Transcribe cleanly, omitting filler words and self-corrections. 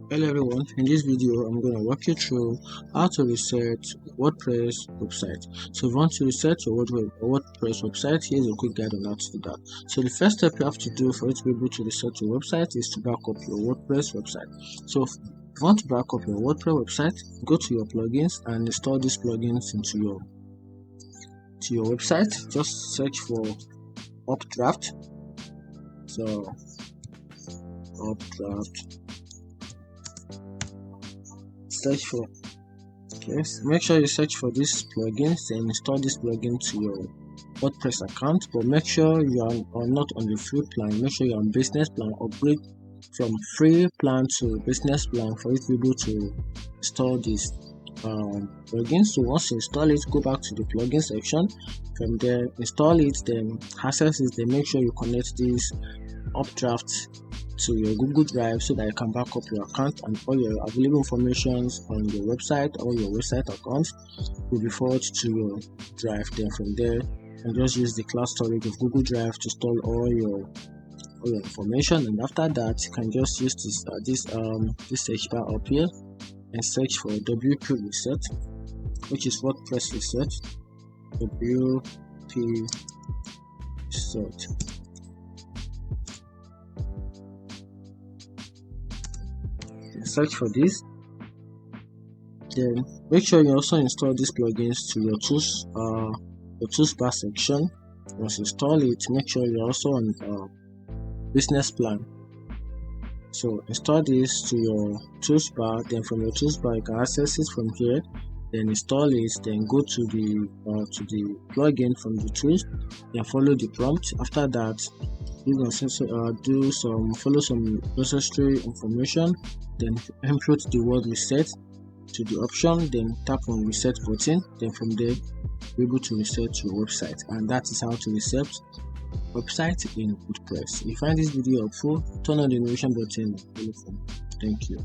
Hello everyone, in this video I'm going to walk you through how to reset WordPress website. So if you want to reset your WordPress website, here's a quick guide on how to do that. So the first step you have to do for you to be able to reset your website is to back up your WordPress website. So if you want to back up your WordPress website, go to your plugins and install these plugins into your website. Just search for Updraft. So Updraft, search for yes, make sure you search for these plugins and install this plugin to your WordPress account, but make sure you are not on the free plan. Make sure you're on business plan. Upgrade from free plan to business plan for you to be able to install this plugin. So once you install it, go back to the plugin section. From there, install it, then access it, then make sure you connect this Updraft to your Google Drive so that you can back up your account and all your available informations on your website or your website account will be forwarded to your drive. Then from there, and just use the cloud storage of Google Drive to store all your information. And after that, you can just use this search bar up here and search for WP reset, which is WordPress reset. WP reset. Search for this, then make sure you also install these plugins to your toolbar section. Once you install it, make sure you're also on business plan. So install this to your toolbar, then from your toolbar you can access it from here, then install it, then go to the plugin from the tools, then follow the prompt. After that, you can follow some necessary information, then input the word reset to the option, then tap on reset button. Then from there, be able to reset your website, and that is how to reset website in WordPress. If you find this video helpful, turn on the notification button. Thank you.